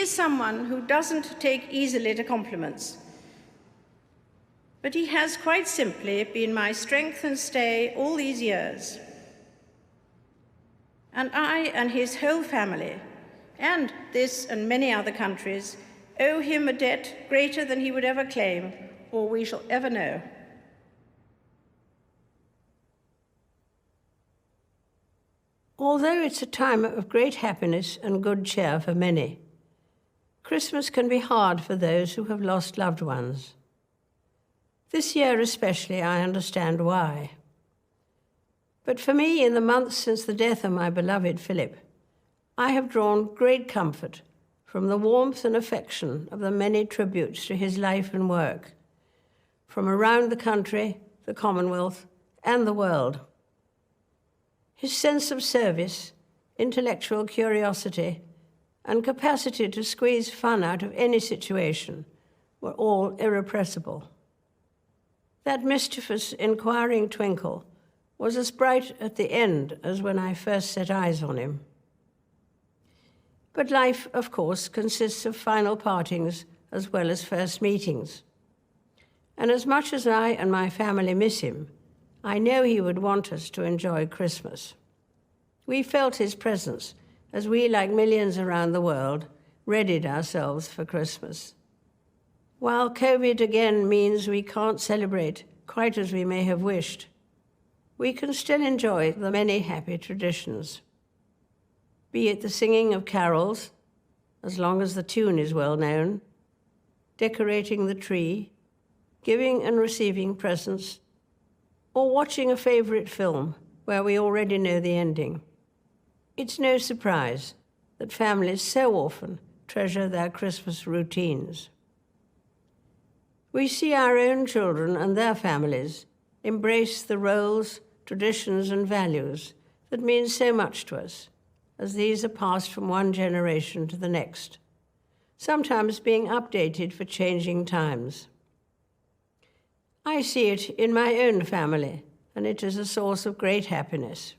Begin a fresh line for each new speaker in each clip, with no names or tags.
is someone who doesn't take easily to compliments, but he has quite simply been my strength and stay all these years. And I and his whole family, and this and many other countries, owe him a debt greater than he would ever claim or we shall ever know. Although it's a time of great happiness and good cheer for many, Christmas can be hard for those who have lost loved ones. This year especially, I understand why. But for me, in the months since the death of my beloved Philip, I have drawn great comfort from the warmth and affection of the many tributes to his life and work, from around the country, the Commonwealth, and the world. His sense of service, intellectual curiosity, and capacity to squeeze fun out of any situation were all irrepressible. That mischievous, inquiring twinkle was as bright at the end as when I first set eyes on him. But life, of course, consists of final partings as well as first meetings. And as much as I and my family miss him, I know he would want us to enjoy Christmas. We felt his presence as we, like millions around the world, readied ourselves for Christmas. While COVID again means we can't celebrate quite as we may have wished, we can still enjoy the many happy traditions. Be it the singing of carols, as long as the tune is well known, decorating the tree, giving and receiving presents, or watching a favorite film where we already know the ending. It's no surprise that families so often treasure their Christmas routines. We see our own children and their families embrace the roles, traditions, and values that mean so much to us, as these are passed from one generation to the next, sometimes being updated for changing times. I see it in my own family, and it is a source of great happiness.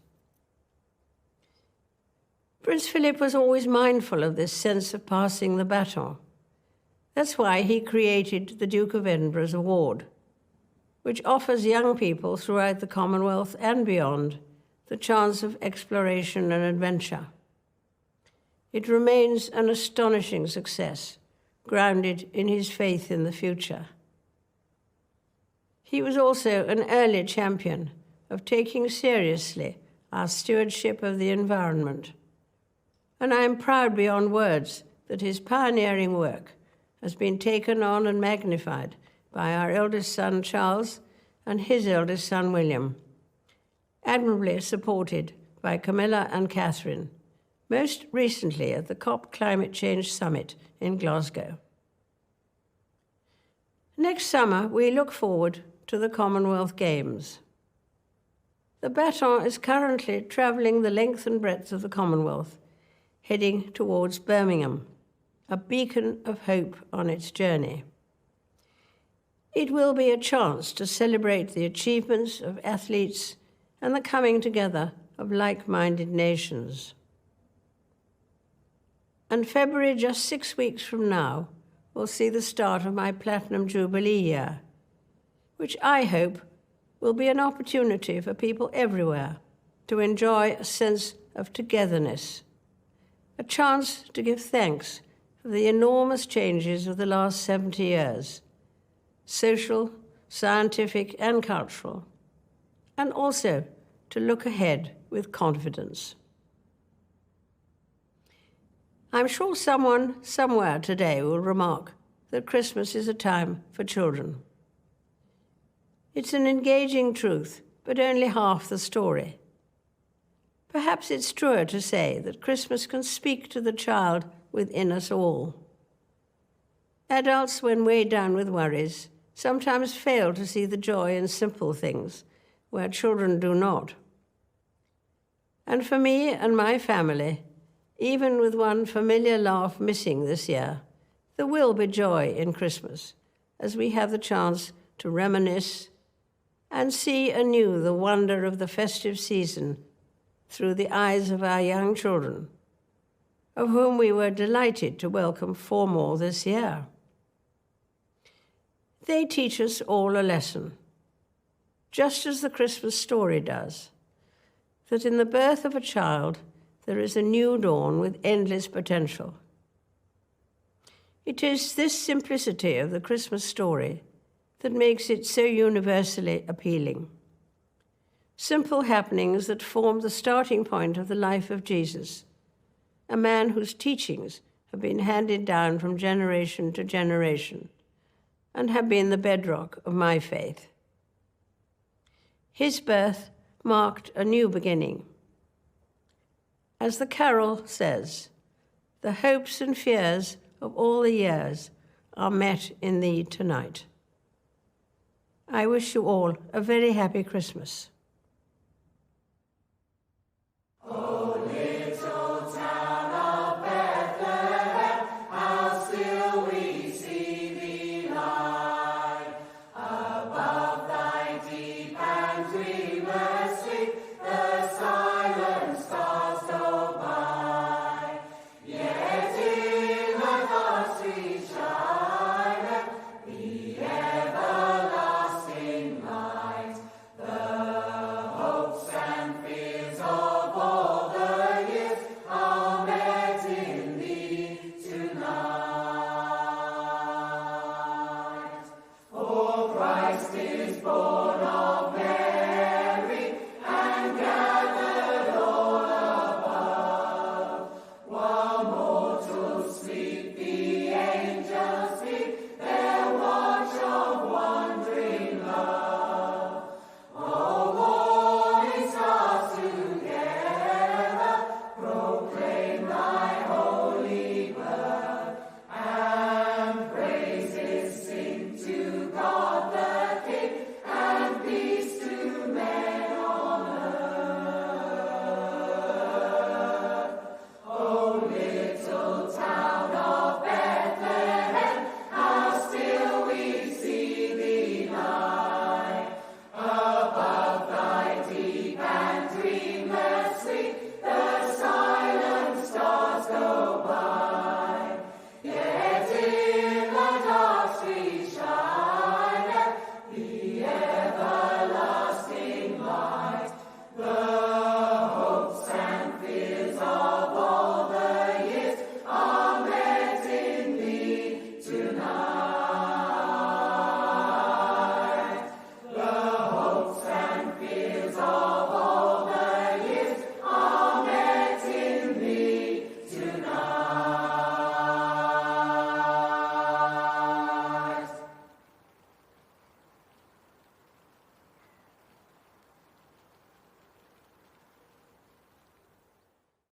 Prince Philip was always mindful of this sense of passing the baton. That's why he created the Duke of Edinburgh's Award, which offers young people throughout the Commonwealth and beyond the chance of exploration and adventure. It remains an astonishing success, grounded in his faith in the future. He was also an early champion of taking seriously our stewardship of the environment, and I am proud beyond words that his pioneering work has been taken on and magnified by our eldest son, Charles, and his eldest son, William, admirably supported by Camilla and Catherine, most recently at the COP Climate Change Summit in Glasgow. Next summer, we look forward to the Commonwealth Games. The baton is currently travelling the length and breadth of the Commonwealth, heading towards Birmingham, a beacon of hope on its journey. It will be a chance to celebrate the achievements of athletes and the coming together of like-minded nations. And February, just 6 weeks from now, will see the start of my Platinum Jubilee year, which I hope will be an opportunity for people everywhere to enjoy a sense of togetherness, a chance to give thanks for the enormous changes of the last 70 years, social, scientific, and cultural, and also to look ahead with confidence. I'm sure someone somewhere today will remark that Christmas is a time for children. It's an engaging truth, but only half the story. Perhaps it's truer to say that Christmas can speak to the child within us all. Adults, when weighed down with worries, sometimes fail to see the joy in simple things, where children do not. And for me and my family, even with one familiar laugh missing this year, there will be joy in Christmas, as we have the chance to reminisce and see anew the wonder of the festive season through the eyes of our young children, of whom we were delighted to welcome 4 more this year. They teach us all a lesson, just as the Christmas story does, that in the birth of a child there is a new dawn with endless potential. It is this simplicity of the Christmas story that makes it so universally appealing. Simple happenings that form the starting point of the life of Jesus, a man whose teachings have been handed down from generation to generation and have been the bedrock of my faith. His birth marked a new beginning. As the carol says, the hopes and fears of all the years are met in thee tonight. I wish you all a very happy Christmas.
Above thy deep and dreamless sleep,